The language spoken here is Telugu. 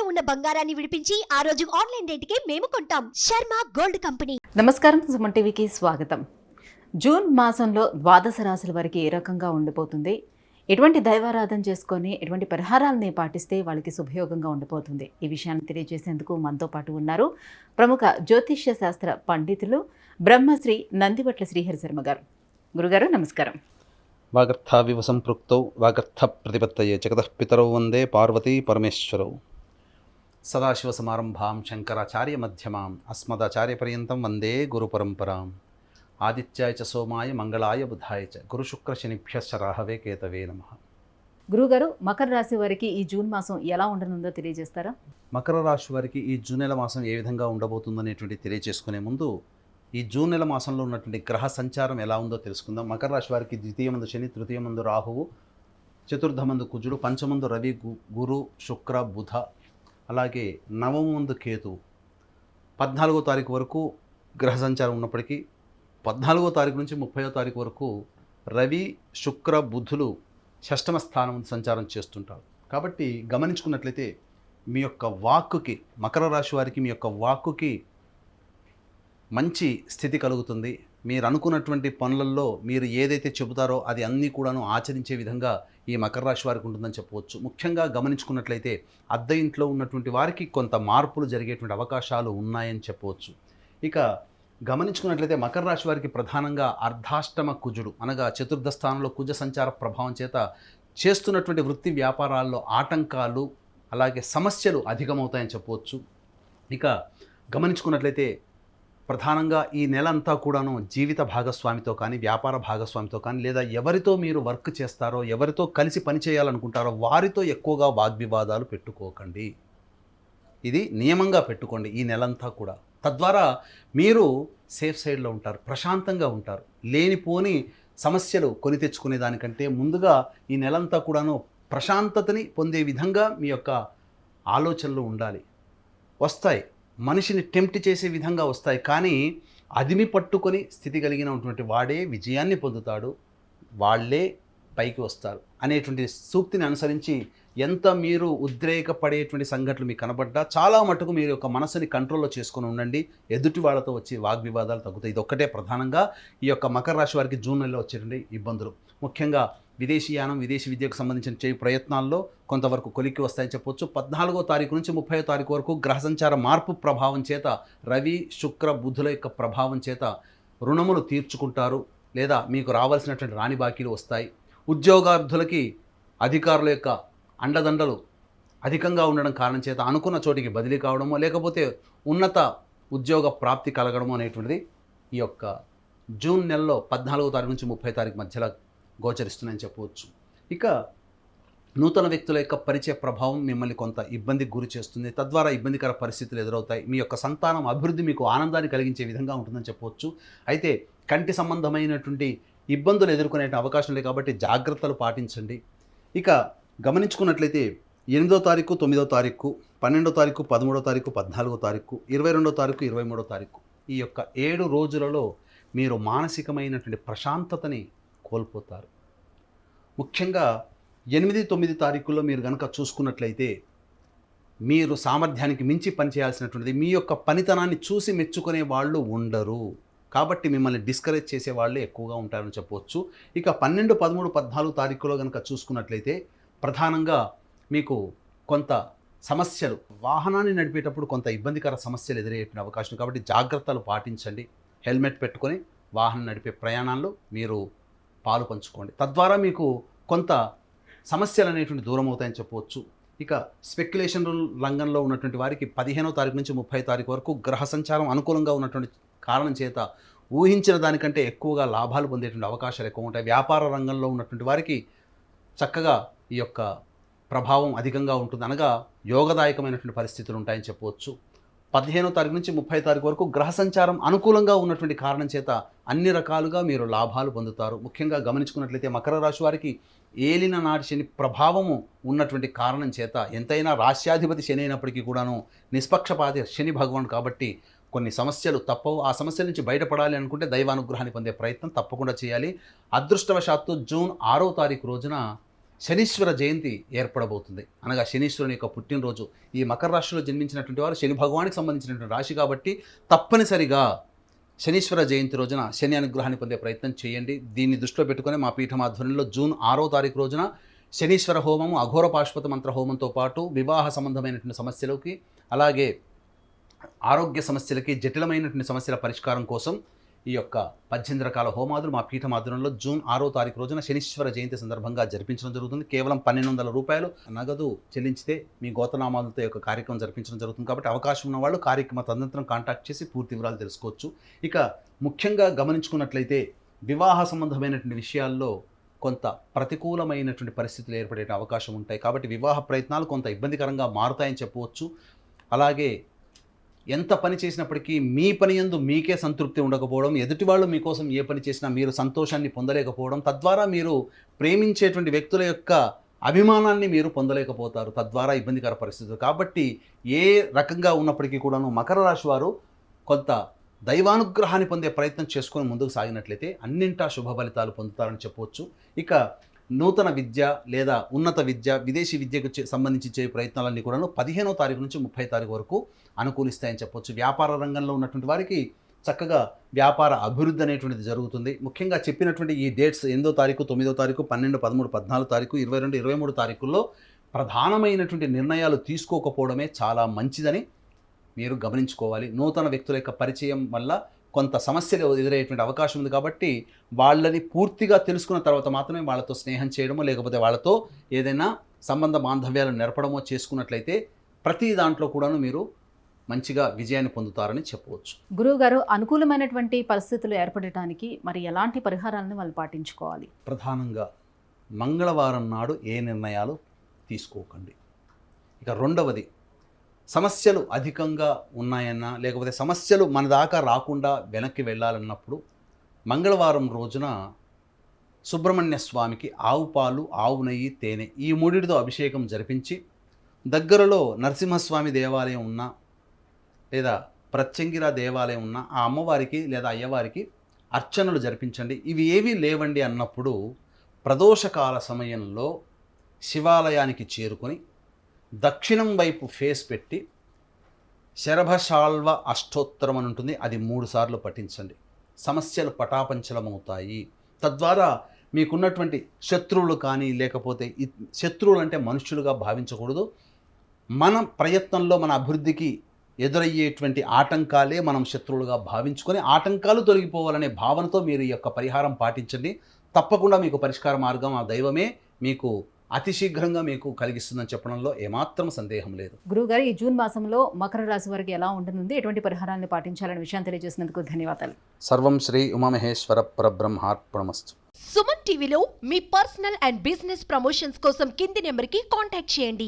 ఉన్న బంగారాన్ని విడిపించి ఆ రోజు ఆన్లైన్ రేటుకే మేము కొంటాం. Sharma gold company. నమస్కారం, సుమన్ టీవీకి స్వాగతం. జూన్ మాసంలో ద్వాదశ రాశుల వారికి ఏ రకంగా ఉండిపోతుంది, ఎటువంటి దైవారాధన చేసుకొని ఎటువంటి పరిహారాలని పాటిస్తే వాళ్ళకి శుభయోగంగా ఉండిపోతుంది, ఈ విషయాన్ని తెలియజేసేందుకు మనతో పాటు ఉన్నారు ప్రముఖ జ్యోతిష్య శాస్త్ర పండితులు బ్రహ్మశ్రీ నందివట్ల శ్రీహరి శర్మ గారు. గురుగారు నమస్కారం. వాగర్థావివ సంపృక్తౌ వాగర్థ ప్రతిపత్తయే జగతః పితరౌ వందే పార్వతీ పరమేశ్వరౌ. సదాశివసమారంభాం శంకరాచార్య మధ్యమాం అస్మదాచార్యపర్యంతం వందే గురుపరంపరాం. ఆదిత్యాయ చ సోమాయ మంగళాయ బుధాయ చ గురుశుక్రశనిభ్యశ్చ రాహవే కేతవే నమః. గురుగారు, మకర రాశి వారికి ఈ జూన్ మాసం ఎలా ఉండనుందో తెలియజేస్తారా? మకర రాశి వారికి ఈ జూన్ నెల మాసం ఏ విధంగా ఉండబోతుందనేటువంటి తెలియజేసుకునే ముందు ఈ జూన్ నెల మాసంలో ఉన్నటువంటి గ్రహ సంచారం ఎలా ఉందో తెలుసుకుందాం. మకర రాశి వారికి ద్వితీయమందు శని, తృతీయమందు రాహువు, చతుర్థమందు కుజుడు, పంచమందు రవి, గురు, శుక్ర, బుధ, అలాగే నవమందు కేతు. 14వ తారీఖు వరకు గ్రహ సంచారం ఉన్నప్పటికీ 14వ తారీఖు నుంచి 30వ తారీఖు వరకు రవి, శుక్ర, బుధులు షష్టమ స్థానం సంచారం చేస్తుంటారు. కాబట్టి గమనించుకున్నట్లయితే మీ యొక్క వాక్కుకి, మకర రాశి వారికి మీ యొక్క వాక్కుకి మంచి స్థితి కలుగుతుంది. మీరు అనుకున్నటువంటి పనులలో మీరు ఏదైతే చెబుతారో అది అన్నీ కూడాను ఆచరించే విధంగా ఈ మకర రాశి వారికి ఉంటుందని చెప్పవచ్చు. ముఖ్యంగా గమనించుకున్నట్లయితే అద్దె ఇంట్లో ఉన్నటువంటి వారికి కొంత మార్పులు జరిగేటువంటి అవకాశాలు ఉన్నాయని చెప్పవచ్చు. ఇక గమనించుకున్నట్లయితే మకర రాశి వారికి ప్రధానంగా అర్ధాష్టమ కుజుడు అనగా చతుర్థ స్థానంలో కుజ సంచార ప్రభావం చేత చేస్తున్నటువంటి వృత్తి వ్యాపారాల్లో ఆటంకాలు అలాగే సమస్యలు అధికమవుతాయని చెప్పవచ్చు. ఇక గమనించుకున్నట్లయితే ప్రధానంగా ఈ నెల అంతా కూడాను జీవిత భాగస్వామితో కానీ, వ్యాపార భాగస్వామితో కానీ, లేదా ఎవరితో మీరు వర్క్ చేస్తారో, ఎవరితో కలిసి పనిచేయాలనుకుంటారో వారితో ఎక్కువగా వాగ్వివాదాలు పెట్టుకోకండి. ఇది నియమంగా పెట్టుకోండి ఈ నెలంతా కూడా. తద్వారా మీరు సేఫ్ సైడ్లో ఉంటారు, ప్రశాంతంగా ఉంటారు. లేనిపోని సమస్యలు కొని తెచ్చుకునే దానికంటే ముందుగా ఈ నెలంతా కూడాను ప్రశాంతతని పొందే విధంగా మీ యొక్క ఆలోచనలు ఉండాలి. వస్తాయి, మనిషిని టెంప్ట్ చేసే విధంగా వస్తాయి, కానీ అదిమి పట్టుకొని స్థితి కలిగినటువంటి వాడే విజయాన్ని పొందుతాడు, వాళ్ళే పైకి వస్తారు అనేటువంటి సూక్తిని అనుసరించి ఎంత మీరు ఉద్రేకపడేటువంటి సంఘటనలు మీకు కనబడ్డా చాలా మటుకు మీరు యొక్క మనసుని కంట్రోల్లో చేసుకొని ఉండండి. ఎదుటి వాళ్ళతో వచ్చి వాగ్వివాదాలు తగ్గుతాయి. ఇది ఒక్కటే ప్రధానంగా ఈ యొక్క మకర రాశి వారికి జూన్ నెలలో వచ్చేటువంటి ఇబ్బందులు. ముఖ్యంగా విదేశీయానం, విదేశీ విద్యకు సంబంధించిన చేయ ప్రయత్నాల్లో కొంతవరకు కొలిక్కి వస్తాయని చెప్పొచ్చు. 14వ తారీఖు నుంచి 30వ తారీఖు వరకు గ్రహ సంచార మార్పు ప్రభావం చేత, రవి, శుక్ర, బుధుల యొక్క ప్రభావం చేత రుణములు తీర్చుకుంటారు, లేదా మీకు రావాల్సినటువంటి రాణి బాకీలు వస్తాయి. ఉద్యోగార్థులకి అధికారుల యొక్క అండదండలు అధికంగా ఉండడం కారణం చేత అనుకున్న చోటికి బదిలీ కావడమో, లేకపోతే ఉన్నత ఉద్యోగ ప్రాప్తి కలగడమో అనేటువంటిది ఈ యొక్క జూన్ నెలలో 14వ తారీఖు నుంచి 30వ తారీఖు మధ్యలో గోచరిస్తుందని చెప్పవచ్చు. ఇక నూతన వ్యక్తుల యొక్క పరిచయ ప్రభావం మిమ్మల్ని కొంత ఇబ్బందికి గురి చేస్తుంది. తద్వారా ఇబ్బందికర పరిస్థితులు ఎదురవుతాయి. మీ యొక్క సంతానం అభివృద్ధి మీకు ఆనందాన్ని కలిగించే విధంగా ఉంటుందని చెప్పవచ్చు. అయితే కంటి సంబంధమైనటువంటి ఇబ్బందులు ఎదుర్కొనే అవకాశం లేదు, కాబట్టి జాగ్రత్తలు పాటించండి. ఇక గమనించుకున్నట్లయితే 8వ తారీఖు, 9వ తారీఖు, 12వ తారీఖు, 13వ తారీఖు, 14వ తారీఖు, 22వ తారీఖు, 23వ తారీఖు, ఈ యొక్క 7 రోజులలో మీరు మానసికమైనటువంటి ప్రశాంతతని కోల్పోతారు. ముఖ్యంగా 8, 9 తారీఖుల్లో మీరు కనుక చూసుకున్నట్లయితే మీరు సామర్థ్యానికి మించి పనిచేయాల్సినటువంటిది, మీ యొక్క పనితనాన్ని చూసి మెచ్చుకునే వాళ్ళు ఉండరు, కాబట్టి మిమ్మల్ని డిస్కరేజ్ చేసే వాళ్ళే ఎక్కువగా ఉంటారని చెప్పవచ్చు. ఇక 12, 13, 14 తారీఖులో కనుక చూసుకున్నట్లయితే ప్రధానంగా మీకు కొంత సమస్యలు, వాహనాన్ని నడిపేటప్పుడు కొంత ఇబ్బందికర సమస్యలు ఎదురయ్యే అవకాశం, కాబట్టి జాగ్రత్తలు పాటించండి. హెల్మెట్ పెట్టుకొని వాహనం నడిపే ప్రయాణాల్లో మీరు పాలు పంచుకోండి. తద్వారా మీకు కొంత సమస్యలు అనేటువంటి దూరం అవుతాయని చెప్పవచ్చు. ఇక స్పెక్యులేషన్ రంగంలో ఉన్నటువంటి వారికి 15వ తారీఖు నుంచి 30వ తారీఖు వరకు గ్రహ సంచారం అనుకూలంగా ఉన్నటువంటి కారణం చేత ఊహించిన దానికంటే ఎక్కువగా లాభాలు పొందేటువంటి అవకాశాలు ఎక్కువ ఉంటాయి. వ్యాపార రంగంలో ఉన్నటువంటి వారికి చక్కగా ఈ యొక్క ప్రభావం అధికంగా ఉంటుంది, అనగా యోగదాయకమైనటువంటి పరిస్థితులు ఉంటాయని చెప్పవచ్చు. 15వ తారీఖు నుంచి 30వ తారీఖు వరకు గ్రహ సంచారం అనుకూలంగా ఉన్నటువంటి కారణం చేత అన్ని రకాలుగా మీరు లాభాలు పొందుతారు. ముఖ్యంగా గమనించుకున్నట్లయితే మకర రాశి వారికి ఏలిన నాటి శని ప్రభావము ఉన్నటువంటి కారణం చేత, ఎంతైనా రాశ్యాధిపతి శని అయినప్పటికీ కూడాను నిష్పక్షపాతి శని భగవాన్ కాబట్టి కొన్ని సమస్యలు తప్పవు. ఆ సమస్యల నుంచి బయటపడాలి అనుకుంటే దైవానుగ్రహాన్ని పొందే ప్రయత్నం తప్పకుండా చేయాలి. అదృష్టవశాత్తు జూన్ 6వ తారీఖు రోజున శనీశ్వర జయంతి ఏర్పడబోతుంది. అనగా శనీశ్వరుని యొక్క పుట్టినరోజు. ఈ మకర రాశిలో జన్మించినటువంటి వారు శని భగవానికి సంబంధించినటువంటి రాశి కాబట్టి తప్పనిసరిగా శనీశ్వర జయంతి రోజున శని అనుగ్రహాన్ని పొందే ప్రయత్నం చేయండి. దీన్ని దృష్టిలో పెట్టుకొని మా పీఠం ఆధ్వర్యంలో జూన్ 6వ తారీఖు రోజున శనీశ్వర హోమము, అఘోర పాశుపత మంత్ర హోమంతో పాటు వివాహ సంబంధమైనటువంటి సమస్యలకి, అలాగే ఆరోగ్య సమస్యలకి, జటిలమైనటువంటి సమస్యల పరిష్కారం కోసం ఈ యొక్క 18 రకాల హోమాదులు మా పీఠం ఆధ్వర్యంలో జూన్ 6వ తారీఖు రోజున శనీశ్వర జయంతి సందర్భంగా జరిపించడం జరుగుతుంది. కేవలం 1200 రూపాయలు నగదు చెల్లించితే మీ గోతనామాలతో యొక్క కార్యక్రమం జరిపించడం జరుగుతుంది. కాబట్టి అవకాశం ఉన్న వాళ్ళు కార్యక్రమ తదనంతరం కాంటాక్ట్ చేసి పూర్తి వివరాలు తెలుసుకోవచ్చు. ఇక ముఖ్యంగా గమనించుకున్నట్లయితే వివాహ సంబంధమైనటువంటి విషయాల్లో కొంత ప్రతికూలమైనటువంటి పరిస్థితులు ఏర్పడే అవకాశం ఉంటాయి. కాబట్టి వివాహ ప్రయత్నాలు కొంత ఇబ్బందికరంగా మారుతాయని చెప్పవచ్చు. అలాగే ఎంత పని చేసినప్పటికీ మీ పని యందు మీకే సంతృప్తి ఉండకపోవడం, ఎదుటి వాళ్ళు మీకోసం ఏ పని చేసినా మీరు సంతోషాన్ని పొందలేకపోవడం, తద్వారా మీరు ప్రేమించేటువంటి వ్యక్తుల యొక్క అభిమానాన్ని మీరు పొందలేకపోతారు, తద్వారా ఇబ్బందికర పరిస్థితులు. కాబట్టి ఏ రకంగా ఉన్నప్పటికీ కూడాను మకర రాశి వారు కొంత దైవానుగ్రహాన్ని పొందే ప్రయత్నం చేసుకొని ముందుకు సాగినట్లయితే అన్నింటా శుభ ఫలితాలు పొందుతారని చెప్పవచ్చు. ఇక నూతన విద్య లేదా ఉన్నత విద్య, విదేశీ విద్యకు సంబంధించి చేసే ప్రయత్నాలన్నీ కూడాను 15వ తారీఖు నుంచి 30వ తారీఖు వరకు అనుకూలిస్తాయని చెప్పవచ్చు. వ్యాపార రంగంలో ఉన్నటువంటి వారికి చక్కగా వ్యాపార అభివృద్ధి అనేటువంటిది జరుగుతుంది. ముఖ్యంగా చెప్పినటువంటి ఈ డేట్స్ 8వ తారీఖు, 9వ తారీఖు, 12, 13, 14 తారీఖు, 22, 23 తారీఖుల్లో ప్రధానమైనటువంటి నిర్ణయాలు తీసుకోకపోవడమే చాలా మంచిదని మీరు గమనించుకోవాలి. నూతన వ్యక్తుల యొక్క పరిచయం వల్ల కొంత సమస్యలు ఎదురయ్యేటువంటి అవకాశం ఉంది. కాబట్టి వాళ్ళని పూర్తిగా తెలుసుకున్న తర్వాత మాత్రమే వాళ్ళతో స్నేహం చేయడమో, లేకపోతే వాళ్ళతో ఏదైనా సంబంధ బాంధవ్యాలు నెరపడమో చేసుకున్నట్లయితే ప్రతి దాంట్లో కూడాను మీరు మంచిగా విజయాన్ని పొందుతారని చెప్పవచ్చు. గురువు గారు, అనుకూలమైనటువంటి పరిస్థితులు ఏర్పడటానికి మరి ఎలాంటి పరిహారాలను వాళ్ళు పాటించుకోవాలి? ప్రధానంగా మంగళవారం నాడు ఏ నిర్ణయాలు తీసుకోకండి. ఇక రెండవది, సమస్యలు అధికంగా ఉన్నాయన్నా, లేకపోతే సమస్యలు మన దాకా రాకుండా వెనక్కి వెళ్ళాలన్నప్పుడు మంగళవారం రోజున సుబ్రహ్మణ్య స్వామికి ఆవు పాలు, ఆవు నెయ్యి, తేనె ఈ మూడిటితో అభిషేకం జరిపించి దగ్గరలో నరసింహస్వామి దేవాలయం ఉన్నా లేదా ప్రత్యంగిర దేవాలయం ఉన్న ఆ అమ్మవారికి లేదా అయ్యవారికి అర్చనలు జరిపించండి. ఇవి ఏవీ లేవండి అన్నప్పుడు ప్రదోషకాల సమయంలో శివాలయానికి చేరుకొని దక్షిణం వైపు ఫేస్ పెట్టి శరభశాల్వ అష్టోత్తరం అని ఉంటుంది, అది 3 సార్లు పఠించండి. సమస్యలు పటాపంచలమవుతాయి. తద్వారా మీకున్నటువంటి శత్రువులు కానీ, లేకపోతే శత్రువులు అంటే మనుష్యులుగా భావించకూడదు. మన ప్రయత్నంలో మన అభివృద్ధికి ఎదురయ్యేటువంటి ఆటంకాలే మనం శత్రువులుగా భావించుకొని ఆటంకాలు తొలగిపోవాలనే భావనతో మీరు ఈ యొక్క పరిహారం పాటించండి. తప్పకుండా మీకు పరిష్కార మార్గం ఆ దైవమే మీకు అతి శీఘ్రంగా మీకు కలిగిస్తుందని చెప్పడంలో ఏమాత్రం సందేహం లేదు. గురువుగారు, ఈ జూన్ మాసంలో మకర రాశి వారికి ఎలా ఉంటుంది, ఎటువంటి పరిహారాలను పాటించాలనే విషయాన్ని తెలియజేసినందుకు ధన్యవాదాలు. సర్వం శ్రీ ఉమామహేశ్వర పరబ్రహ్మార్పణమస్తు. సుమన్ టీవీలో మీ పర్సనల్ అండ్ బిజినెస్ ప్రమోషన్స్ కోసం కింది నెంబర్కి కాంటాక్ట్ చేయండి.